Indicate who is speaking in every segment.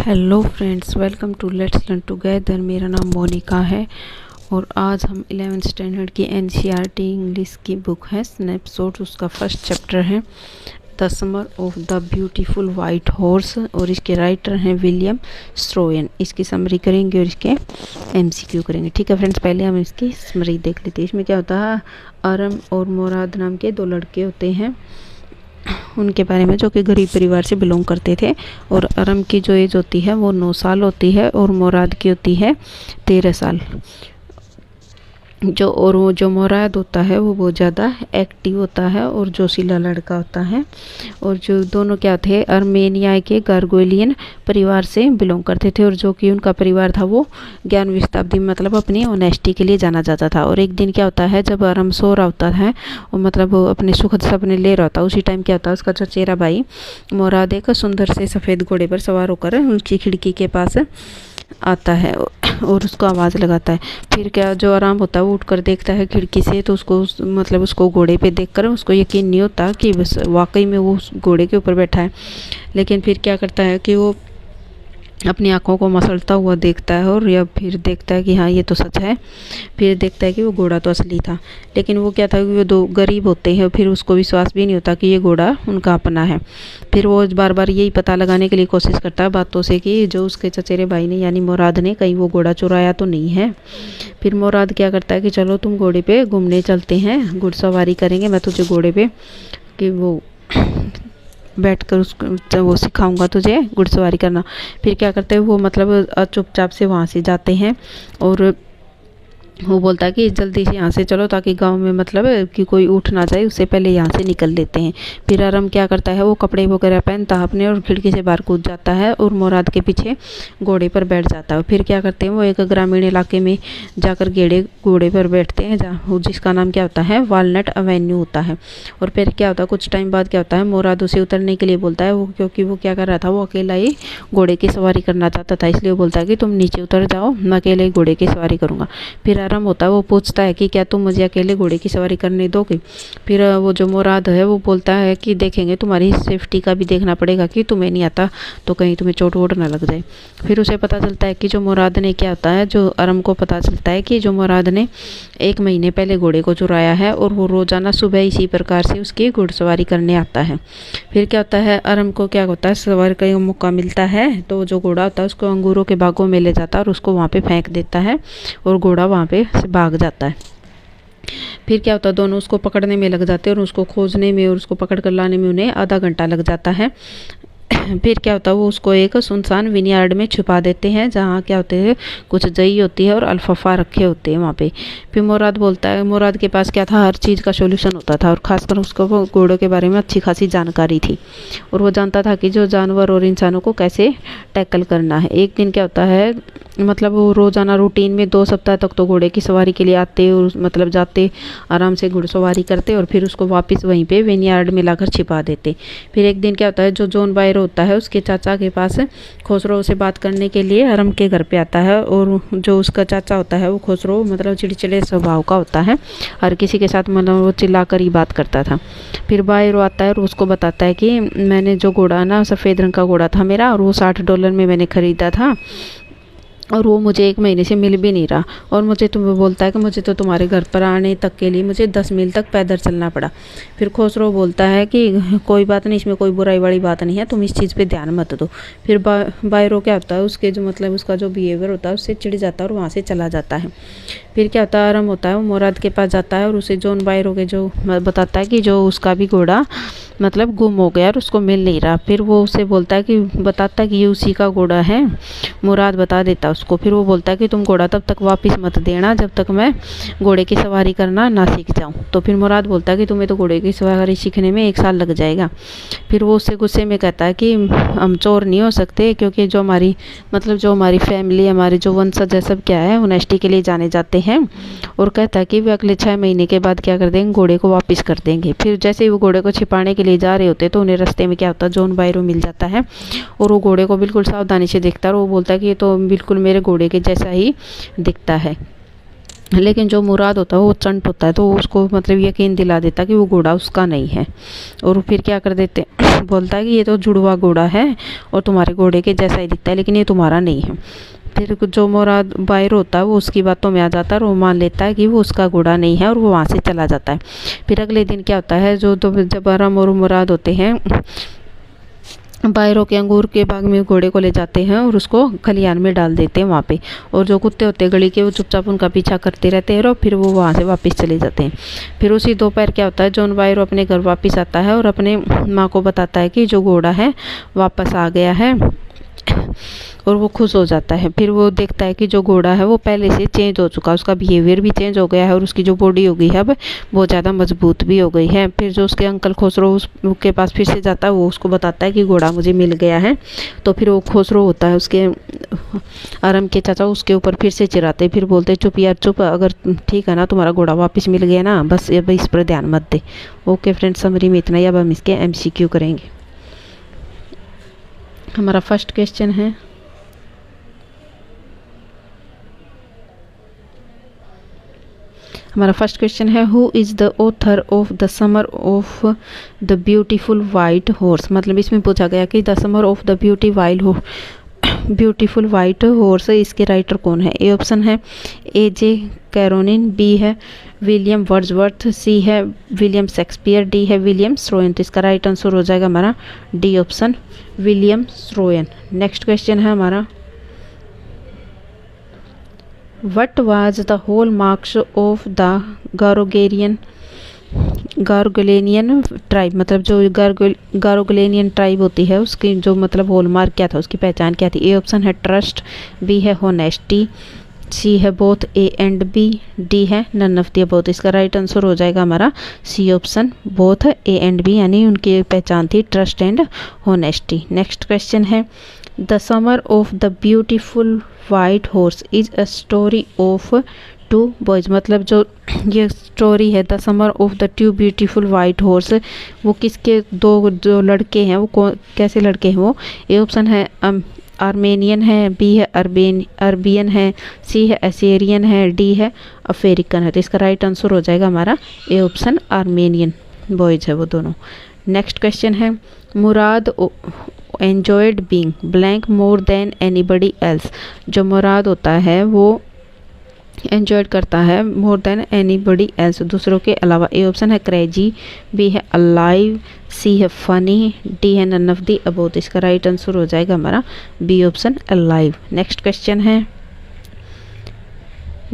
Speaker 1: Hello friends, welcome to let's learn together. मेरा नाम मोनिका है और आज हम 11th स्टैंडर्ड की एनसीईआरटी इंग्लिश की बुक है स्नैपशॉट, उसका फर्स्ट चैप्टर है the summer of the beautiful white horse और इसके राइटर हैं विलियम स्ट्रोयन। इसकी समरी करेंगे और इसके एमसीक्यू करेंगे। ठीक है फ्रेंड्स, पहले हम इसकी समरी देख लेते हैं। इसमें क्या होता है, अरम और मुराद नाम के दो लड़के होते हैं, उनके बारे में, जो कि गरीब परिवार से बिलोंग करते थे। और अरम की जो एज होती है वो 9 साल होती है और मुराद की होती है 13 साल। वो जो मुराद होता है वो बहुत ज़्यादा एक्टिव होता है और जोशीला लड़का होता है। और जो दोनों क्या थे, आर्मेनिया के गार्गोलियन परिवार से बिलोंग करते थे और जो कि उनका परिवार था वो 11वीं शताब्दी में मतलब अपनी ऑनेस्टी के लिए जाना जाता था। और एक दिन क्या होता है, जब आरम सो रहा होता है और मतलब वो अपने सुखद सपने ले रहा होता है, उसी टाइम क्या होता है, उसका चचेरा भाई मुराद एक सुंदर से सफ़ेद घोड़े पर सवार होकर उसकी खिड़की के पास आता है और उसको आवाज़ लगाता है। फिर क्या, जो आराम होता है वो उठकर देखता है खिड़की से, तो उसको मतलब उसको घोड़े पे देखकर उसको यकीन नहीं होता कि बस वाकई में वो उस घोड़े के ऊपर बैठा है। लेकिन फिर क्या करता है कि वो अपनी आँखों को मसलता हुआ देखता है और या फिर देखता है कि हाँ ये तो सच है। फिर देखता है कि वो घोड़ा तो असली था, लेकिन वो क्या था कि वो दो गरीब होते हैं, फिर उसको विश्वास भी नहीं होता कि ये घोड़ा उनका अपना है। फिर वो बार बार यही पता लगाने के लिए कोशिश करता है बातों से कि जो उसके चचेरे भाई ने यानी मुराद ने कहीं वो घोड़ा चुराया तो नहीं है। फिर मुराद क्या करता है कि चलो तुम घोड़े पे घूमने चलते हैं, घुड़सवारी करेंगे, मैं तुझे घोड़े पे कि वो बैठकर उसको वो सिखाऊंगा तुझे घुड़सवारी करना। फिर क्या करते हैं वो मतलब चुपचाप से वहाँ से जाते हैं और वो बोलता है कि जल्दी से यहाँ से चलो ताकि गांव में मतलब कि कोई उठ ना जाए, उससे पहले यहाँ से निकल लेते हैं। फिर आरम क्या करता है, वो कपड़े वगैरह पहनता है अपने और खिड़की से बाहर कूद जाता है और मुराद के पीछे घोड़े पर बैठ जाता है। फिर क्या करते हैं, वो एक ग्रामीण इलाके में जाकर घोड़े पर बैठते हैं, जहाँ जिसका नाम क्या होता है, वालनट एवेन्यू होता है। और फिर क्या होता है, कुछ टाइम बाद क्या होता है, मुराद उसे उतरने के लिए बोलता है, वो क्योंकि वो क्या कर रहा था, वो अकेला ही घोड़े की सवारी करना चाहता था, इसलिए वो बोलता है कि तुम नीचे उतर जाओ, मैं अकेले ही घोड़े की सवारी करूँगा। फिर आराम होता है, वो पूछता है कि क्या तुम मुझे अकेले घोड़े की सवारी करने दोगे। फिर वो जो मुराद है वो बोलता है कि देखेंगे, तुम्हारी सेफ्टी का भी देखना पड़ेगा कि तुम्हें नहीं आता तो कहीं तुम्हें चोट वोट ना लग जाए। फिर उसे पता चलता है कि जो मुराद ने क्या होता है, जो अरम को पता चलता है कि जो मुराद ने 1 महीने पहले घोड़े को चुराया है और वो रोज़ाना सुबह इसी प्रकार से उसकी घुड़सवारी करने आता है। फिर क्या होता है, अरम को क्या होता है, सवारी का मौका मिलता है तो जो घोड़ा होता है उसको अंगूरों के बागों में ले जाता है और उसको वहाँ पे फेंक देता है और घोड़ा वहाँ पे से भाग जाता है। फिर क्या होता है, दोनों उसको पकड़ने में लग जाते हैं और उसको खोजने में और उसको पकड़ कर लाने में उन्हें आधा घंटा लग जाता है। फिर क्या होता है, वो उसको एक सुनसान विनयार्ड में छुपा देते हैं, जहाँ क्या होते हैं, कुछ जई होती है और अल्फाफा रखे होते हैं वहाँ पे। फिर मुराद बोलता है, मुराद के पास क्या था, हर चीज़ का सॉल्यूशन होता था और ख़ासकर उसको वो घोड़ों के बारे में अच्छी खासी जानकारी थी और वो जानता था कि जो जानवर और इंसानों को कैसे टैकल करना है। एक दिन क्या होता है, मतलब वो रोज़ाना रूटीन में 2 सप्ताह तक तो घोड़े की सवारी के लिए आते और मतलब जाते, आराम से घुड़सवारी करते और फिर उसको वापस वहीं पे विनयार्ड में लाकर छिपा देते। फिर एक दिन क्या होता है, जो जॉन बायर होता है उसके चाचा के पास खुसरो से बात करने के लिए अरम के घर पे आता है और जो उसका चाचा होता है वो खुसरो मतलब चिड़चिड़े स्वभाव का होता है, हर किसी के साथ मतलब वो चिल्लाकर ही बात करता था। फिर बायर आता है और उसको बताता है कि मैंने जो घोड़ा ना, सफ़ेद रंग का घोड़ा था मेरा और वो $60 में मैंने ख़रीदा था और वो मुझे 1 महीने से मिल भी नहीं रहा और मुझे तुम्हें बोलता है कि मुझे तो तुम्हारे घर पर आने तक के लिए मुझे 10 मील तक पैदल चलना पड़ा। फिर खुसरो बोलता है कि कोई बात नहीं, इसमें कोई बुराई वाली बात नहीं है, तुम इस चीज़ पे ध्यान मत दो। फिर बायरो क्या होता है, उसके जो मतलब उसका जो बिहेवियर होता है उससे चिढ़ जाता है और वहाँ से चला जाता है। फिर क्या होता है, आराम होता है, वो मुराद के पास जाता है और उसे जॉन बायरो के जो बताता है कि जो उसका भी घोड़ा मतलब गुम हो गया और उसको मिल नहीं रहा। फिर वो उसे बोलता है कि बताता है कि ये उसी का घोड़ा है, मुराद बता देता है उसको। फिर वो बोलता है कि तुम घोड़ा तब तक वापस मत देना जब तक मैं घोड़े की सवारी करना ना सीख जाऊं। तो फिर मुराद बोलता है कि तुम्हें तो घोड़े की सवारी सीखने में 1 साल लग जाएगा। फिर वो उससे गुस्से में कहता है कि हम चोर नहीं हो सकते, क्योंकि जो हमारी मतलब जो हमारी फैमिली, हमारे जो वंशज है सब क्या है, ऑनेस्टी के लिए जाने जाते हैं। और कहता है कि वे अगले 6 महीने के बाद क्या कर देंगे, घोड़े को वापस कर देंगे। फिर जैसे ही वो घोड़े को छिपाने के लिए जा रहे होते तो उन्हें रास्ते में क्या होता है, जॉन बायरो मिल जाता है और वो घोड़े को बिल्कुल सावधानी से देखता है और वो बोलता है कि ये तो बिल्कुल मेरे घोड़े के जैसा ही दिखता है। लेकिन जो मुराद होता है वो चंट होता है, तो उसको मतलब यकीन दिला देता कि वो घोड़ा उसका नहीं है। और फिर क्या कर देते बोलता है कि ये तो जुड़वा घोड़ा है और तुम्हारे घोड़े के जैसा ही दिखता है, लेकिन ये तुम्हारा नहीं है। फिर जो मुराद बाहर होता है वो उसकी बातों में आ जाता है और वो मान लेता है कि वो उसका घोड़ा नहीं है और वो वहाँ से चला जाता है। फिर अगले दिन क्या होता है, जब आराम और मुराद होते हैं बाहरों के अंगूर के बाग में घोड़े को ले जाते हैं और उसको खलियान में डाल देते हैं वहाँ पे। और जो कुत्ते होते हैं गली के, वो चुपचाप उनका पीछा करते रहते हैं और फिर वो वहाँ से वापस चले जाते हैं। फिर उसी दोपहर क्या होता है, जॉन बाहरों अपने घर वापस आता है और अपने माँ को बताता है कि जो घोड़ा है वापस आ गया है और वो खुश हो जाता है। फिर वो देखता है कि जो घोड़ा है वो पहले से चेंज हो चुका है, उसका बिहेवियर भी चेंज हो गया है और उसकी जो बॉडी हो गई है अब बहुत ज़्यादा मजबूत भी हो गई है। फिर जो उसके अंकल खुसरो उसके पास फिर से जाता है, वो उसको बताता है कि घोड़ा मुझे मिल गया है। तो फिर वो खुसरो होता है, उसके आराम के चाचा उसके ऊपर फिर से चिराते, फिर बोलते चुप यार चुप, अगर ठीक है ना तुम्हारा घोड़ा वापस मिल गया ना, बस अब इस पर ध्यान मत दे। ओके फ्रेंड्स, समरी में इतना ही। अब हम इसके MCQ करेंगे। हमारा फर्स्ट क्वेश्चन है, who is the author of the summer of the beautiful white horse. मतलब इसमें पूछा गया कि the summer of the beautiful white horse, इसके राइटर कौन है। ए ऑप्शन है A.J. कैरोलिन, बी है विलियम वर्ड्सवर्थ, सी है विलियम शेक्सपियर, डी है विलियम श्रोयन। तो इसका राइट आंसर हो जाएगा हमारा D option, William Saroyan. Next question है हमारा, What was the hallmarks of the Garoghlanian tribe. मतलब जो गारोगेलियन ट्राइब होती है उसकी जो मतलब हॉलमार्क क्या था, उसकी पहचान क्या थी। ए ऑप्शन है ट्रस्ट, बी है होनेस्टी, सी है both A and B, D है नन ऑफ द अबव। इसका राइट आंसर हो जाएगा हमारा C option, both A and B, यानी उनकी पहचान थी trust and honesty. Next question है, the summer of the beautiful white horse is a story of two boys. मतलब जो ये स्टोरी है the summer of the two beautiful white horse, वो किसके दो जो लड़के हैं वो कैसे लड़के हैं वो। ए ऑप्शन है आर्मेनियन है, बी है अरबियन है, सी है एसेरियन है, डी है अफ्रीकन है। तो इसका राइट आंसर हो जाएगा हमारा ए ऑप्शन, आर्मेनियन बॉयज़ है वो दोनों। नेक्स्ट क्वेश्चन है, Mourad enjoyed being blank more than anybody else. जो मुराद होता है वो एन्जॉय करता है मोर देन एनीबडी एल्स, दूसरों के अलावा। ए ऑप्शन है क्रेजी, बी है अलाइव, सी है फनी, डी है नन ऑफ दी अबव। तो इसका राइट आंसर हो जाएगा हमारा B option, alive. Next question है,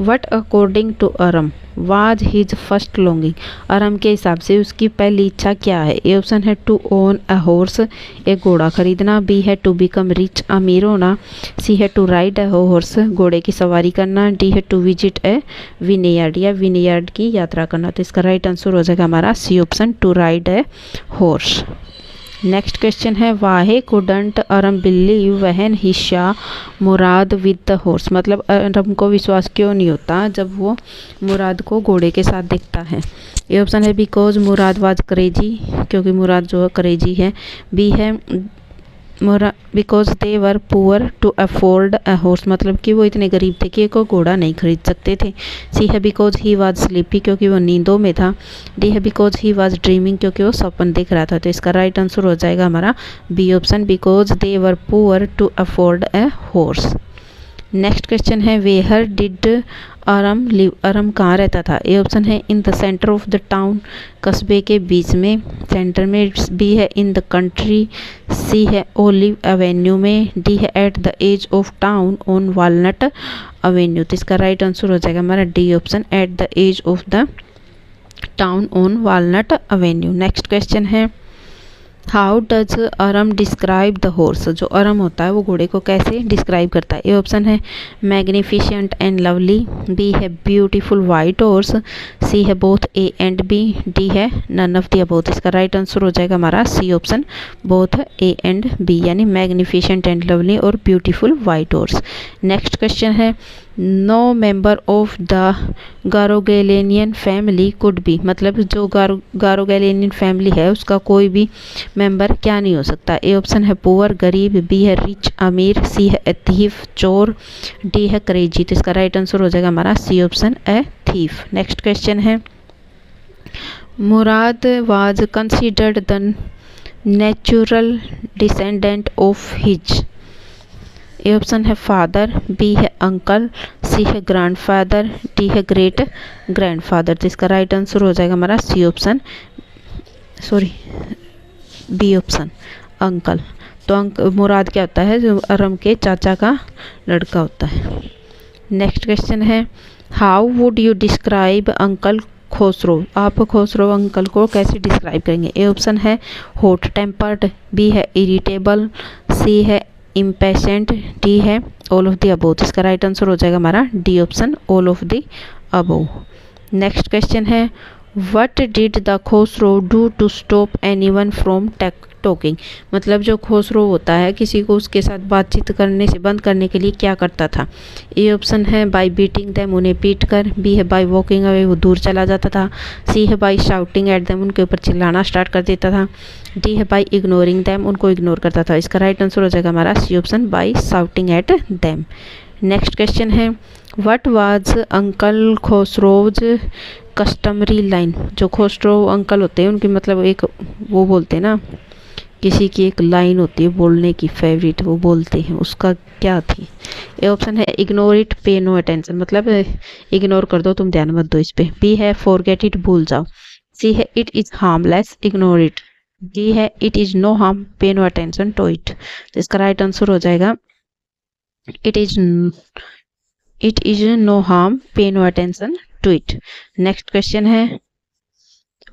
Speaker 1: what according to Aram was his first longing. Aram के हिसाब से उसकी पहली इच्छा क्या है। ए ऑप्शन है टू ओन अ हॉर्स, एक घोड़ा खरीदना, बी है टू बिकम रिच, अमीर होना, सी है टू राइड अ हॉर्स, घोड़े की सवारी करना, डी है टू विजिट ए विनेयार्ड, या विनेयार्ड की यात्रा करना। तो इसका राइट आंसर हो जाएगा हमारा C option, to ride a horse. Next question है, why couldn't Aram believe when he saw Murad with the horse. मतलब अरम को विश्वास क्यों नहीं होता जब वो मुराद को घोड़े के साथ देखता है। ए ऑप्शन है बिकॉज मुराद वाज क्रेजी, क्योंकि मुराद जो है क्रेजी है, बी है because they were poor to afford a horse, मतलब कि वो इतने गरीब थे कि कोई घोड़ा नहीं खरीद सकते थे, सी है बिकॉज ही वाज स्लीपी, क्योंकि वो नींदों में था, डी है बिकॉज ही वाज ड्रीमिंग, क्योंकि वो सपन देख रहा था। तो इसका राइट आंसर हो जाएगा हमारा B option, because they were poor to afford a horse. Next question है, where did Aram live. Aram कहाँ रहता था। ए ऑप्शन है in the centre of the town, कस्बे के बीच में, सेंटर में, बी है इन द कंट्री, सी है ओलिव एवेन्यू में, डी है at the edge of town on walnut avenue. तो इसका राइट आंसर हो जाएगा हमारा D option, at the edge of the town on walnut avenue. Next question है, how does Aram describe the horse. जो Aram होता है वो घोड़े को कैसे डिस्क्राइब करता है। ए ऑप्शन है मैग्निफिशेंट एंड लवली, बी है ब्यूटीफुल वाइट हॉर्स, सी है both A and B, D है नन ऑफ द अबव। इसका राइट आंसर हो जाएगा हमारा C option, both A and B, यानी मैग्निफिशेंट एंड लवली और beautiful white horse. Next question है, no member of the Garoghlanian family could be. मतलब जो गारोगेलियन फैमिली है उसका कोई भी मेंबर क्या नहीं हो सकता। ए ऑप्शन है पुअर गरीब, बी है रिच अमीर, सी है थीफ चोर, डी है क्रेजी। तो इसका राइट आंसर हो जाएगा हमारा C option, a thief. Next question है, Mourad was considered the natural descendant of his. A option है फादर, बी है अंकल, सी है ग्रैंडफादर, डी है ग्रेट ग्रैंडफादर। तो इसका राइट आंसर हो जाएगा हमारा C option, sorry B option uncle. तो मुराद क्या होता है, जो अरम के चाचा का लड़का होता है। नेक्स्ट क्वेश्चन है how would you describe uncle Khosrove. आप खोसरो अंकल को कैसे डिस्क्राइब करेंगे। ए ऑप्शन है हॉट टेम्पर्ड, बी है इरिटेबल, सी है इम्पेशेंट, डी है ऑल ऑफ द अबोव। इसका राइट आंसर हो जाएगा हमारा D option all of the above. Next question है what did the Khosrove do to stop anyone from talking. मतलब जो खोसरो होता है किसी को उसके साथ बातचीत करने से बंद करने के लिए क्या करता था। ए ऑप्शन है बाय बीटिंग देम, उन्हें पीट कर, बी है बाय वॉकिंग अवे, वो दूर चला जाता था, सी है बाय शाउटिंग एट देम, उनके ऊपर चिल्लाना स्टार्ट कर देता था, डी है बाय इग्नोरिंग देम, उनको इग्नोर करता था। इसका राइट आंसर हो जाएगा हमारा C option by shouting at them. Next question है what was uncle Khosrove's customary line. जो खोसरो अंकल होते हैं उनकी मतलब एक वो बोलते हैं ना, किसी की एक लाइन होती है बोलने की फेवरेट, वो बोलते हैं, उसका क्या थी। ए ऑप्शन है इग्नोर इट पे नो अटेंशन, मतलब इग्नोर कर दो, तुम ध्यान मत दो इस पे, बी है फॉरगेट इट भूल जाओ, सी है it is harmless ignore it, D है it is no harm pay no attention to it. तो इसका राइट आंसर हो जाएगा it is no harm pay no attention to it. Next question है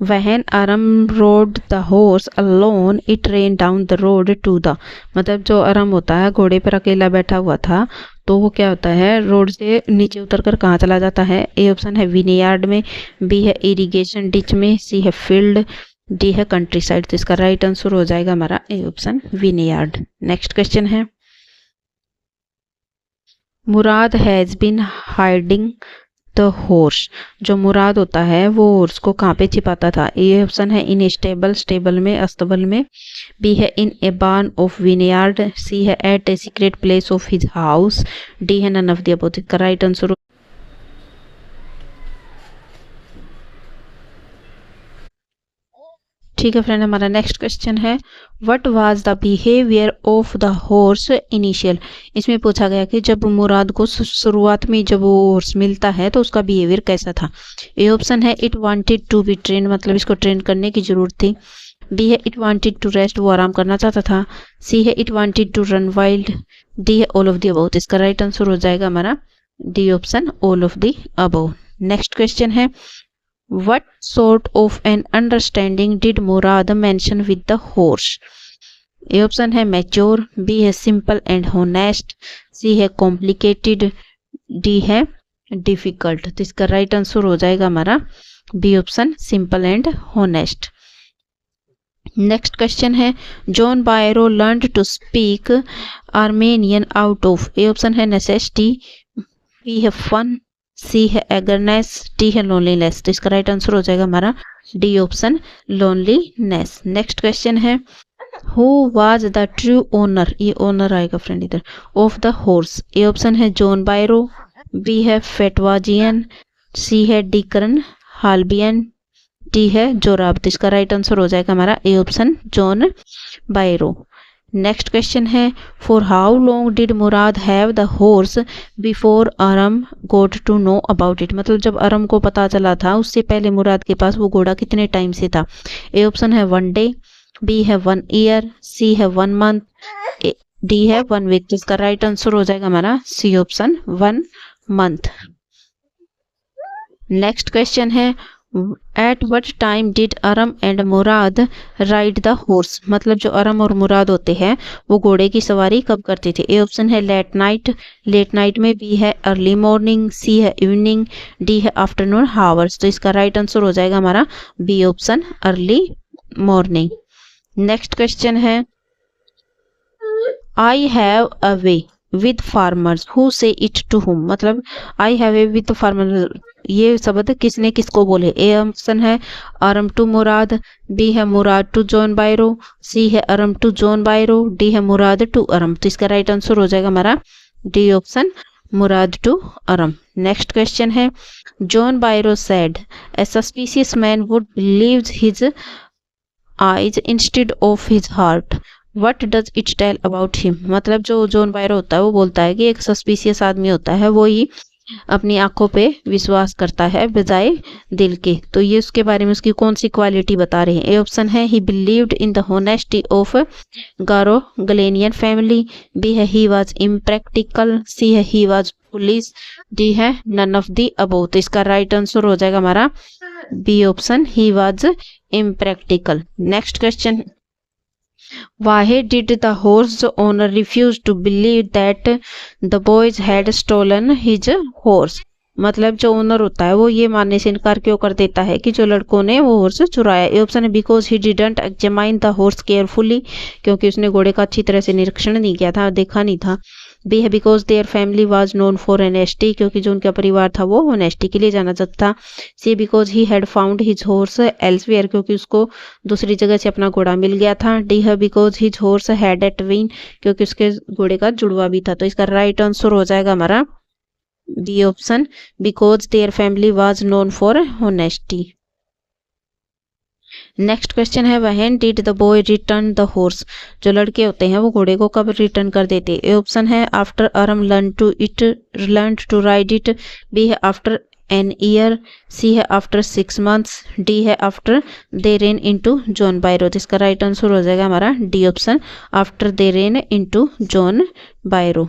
Speaker 1: When Aram rode the horse alone, it ran down the road to the। मतलब जो Aram होता है घोड़े पर अकेला बैठा हुआ था तो वो क्या होता है रोड से नीचे उतरकर कहाँ चला जाता है। ए ऑप्शन है विनीयार्ड में, बी है इरिगेशन डिच में, सी है फील्ड, डी है कंट्री साइड। तो इसका राइट आंसर हो जाएगा हमारा A option vineyard. Next question है Mourad has been hiding the horse. जो मुराद होता है वो हॉर्स को कहाँ पे छिपाता था। ए ऑप्शन है इन स्टेबल, स्टेबल में अस्तबल में, बी है इन ए बार्न ऑफ विनयार्ड, सी है at a secret place of his house, D है नन ऑफ द अबव। का राइट आंसर ठीक है फ्रेंड। हमारा नेक्स्ट क्वेश्चन है what was the behaviour of the horse initial. इसमें पूछा गया कि जब मुराद को शुरुआत में जब वो हॉर्स मिलता है तो उसका बिहेवियर कैसा था। ए ऑप्शन है it wanted to be train, मतलब इसको ट्रेन करने की जरूरत थी, बी है इट वांटेड टू रेस्ट, वो आराम करना चाहता था, सी है it wanted to run wild, D है ऑल ऑफ द अबव। इसका राइट आंसर हो जाएगा हमारा D option all of the above. Next question है What sort of an understanding did Murad mention with the horse? A option है mature, B है simple and honest, C है complicated, D है difficult। तो इसका राइट आंसर हो जाएगा हमारा B option simple and honest। Next question है John Byro learned to speak Armenian out of. A option है नेसेसिटी, बी है फन, सी है एगरनेस, डी है लोनलीनेस। तो इसका राइट आंसर हो जाएगा हमारा D option loneliness. Next question है who was the true owner, ये ओनर आएगा फ्रेंड इधर, of the horse. A option है जॉन बायरो, बी है फेटवाजियन, सी है डिकरन हाल्बियन, डी है जोराब। तो इसका राइट आंसर हो जाएगा हमारा A option John Byro. Next question है for how long did Mourad have the horse before Aram got to know about it. मतलब जब अरम को पता चला था उससे पहले मुराद के पास वो घोड़ा कितने टाइम से था। ए ऑप्शन है 1 डे, बी है 1 ईयर, सी है 1 मंथ, डी है 1 वीक। जिसका राइट आंसर हो जाएगा हमारा C option 1 month. Next question है at what time did Aram and Mourad ride the horse. मतलब जो अरम और मुराद होते हैं वो घोड़े की सवारी कब करते थे। ए ऑप्शन है लेट नाइट में, बी है अर्ली मॉर्निंग, सी है इवनिंग, डी है आफ्टरनून हावर्स। तो इसका राइट आंसर हो जाएगा हमारा B option early morning. Next question है I have a way with farmers who say it to whom. मतलब I have a with farmer, ये शब्द किसने किसको बोले। ए ऑप्शन है अरम टू मुराद, बी है मुराद टू जॉन बायरो, सी है अरम टू जॉन बायरो, डी है मुराद टू अरम। तो इसका राइट आंसर हो जाएगा हमारा D option Mourad to Aram. Next question है John Byro said a suspicious man would believe his eyes instead of his heart. What does it tell about him? मतलब जो John बायरो होता है वो बोलता है कि एक सस्पिशियस आदमी होता है, वो ही अपनी आंखों पे विश्वास करता है बजाय दिल के। तो ये उसके बारे में उसकी कौन सी क्वालिटी बता रहे हैं? ए ऑप्शन है he believed in the honesty of Garoghlanian family, B है ही वाज इम्प्रैक्टिकल, सी है ही वाज पुलिस, डी है नन ऑफ द अबोव। तो इसका राइट आंसर हो जाएगा हमारा B option, he was impractical. Next question, why did the horse owner refuse to believe that the boys had stolen his horse? मतलब जो owner होता है वो ये मानने से इनकार क्यों कर देता है कि जो लड़कों ने वो हॉर्स चुराया? ये ऑप्शन है because he didn't examine the horse carefully, क्योंकि उसने घोड़े का अच्छी तरह से निरीक्षण नहीं किया था, देखा नहीं था। बी है because their family was known for honesty, क्योंकि जो उनका परिवार था वो ऑनेस्टी के लिए जाना जाता था। C because he had found his horse elsewhere, क्योंकि उसको दूसरी जगह से अपना घोड़ा मिल गया था। डी है because his horse had a twin, क्योंकि उसके घोड़े का जुड़वा भी था। तो इसका राइट आंसर हो जाएगा हमारा B option, because their family was known for honesty. Next question है when did the boy return the horse? जो लड़के होते हैं वो घोड़े को कब रिटर्न कर देते? ए ऑप्शन है after Aram learn to ride it, B है आफ्टर एन ईयर, सी है आफ्टर 6 months, डी है after they ran into John Byro. जिसका राइट आंसर हो जाएगा हमारा D option, after they ran into John Byro.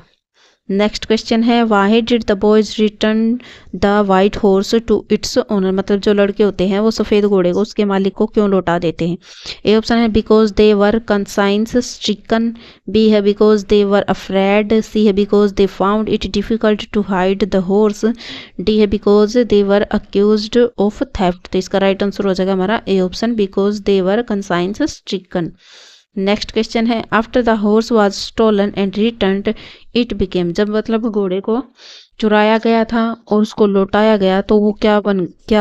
Speaker 1: Next question है why did the boys return the white horse to its owner? मतलब जो लड़के होते हैं वो सफ़ेद घोड़े को उसके मालिक को क्यों लौटा देते हैं? ए ऑप्शन है because they were conscience stricken, B है because they were afraid, C है because they found it difficult to hide the horse, D है because they were accused of theft. तो इसका राइट आंसर हो जाएगा हमारा A option, because they were conscience stricken. Next question है after the horse was stolen and returned it became? जब मतलब घोड़े को चुराया गया था और उसको लौटाया गया तो वो क्या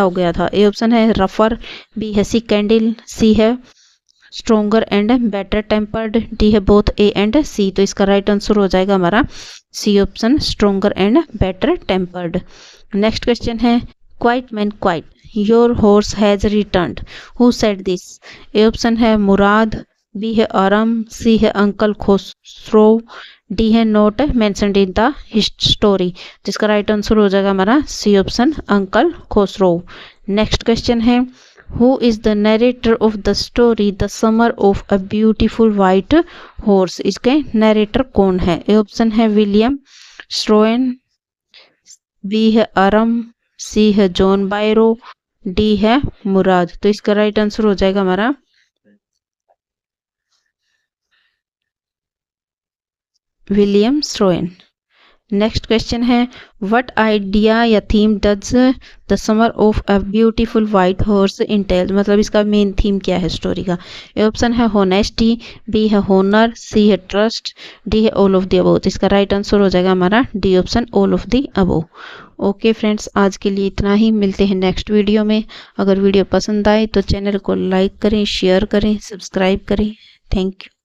Speaker 1: हो गया था? ए ऑप्शन है रफर, बी है सी कैंडल, सी है stronger and better tempered, D है बोथ ए एंड सी। तो इसका राइट आंसर हो जाएगा हमारा C option, stronger and better tempered. Next question है quiet man quiet, your horse has returned, who said this? A option है Mourad, B है Aram, C है अंकल खुसरो, डी है not mentioned in the story. जिसका right answer हो जाएगा हमारा C option, uncle Khosrove. Next question है who is the narrator of the story the summer of a beautiful white horse? इसके narrator कौन है? A option है विलियम स्ट्रोएन, बी है आराम, सी है जॉन बायरो, डी है मुराद। तो इसका राइट आंसर हो जाएगा हमारा विलियम स्ट्रोएन। नेक्स्ट क्वेश्चन है व्हाट आइडिया या theme does the summer of a beautiful white horse Intel? मतलब इसका मेन थीम क्या है स्टोरी का? ए ऑप्शन है होनेस्टी, बी है होनर, सी है ट्रस्ट, डी है ऑल ऑफ द अबोव। इसका राइट आंसर हो जाएगा हमारा D option, all of the above. Okay friends, आज के लिए इतना ही, मिलते हैं नेक्स्ट वीडियो में। अगर वीडियो पसंद आए तो चैनल को लाइक करें, शेयर करें, सब्सक्राइब करें। Thank you.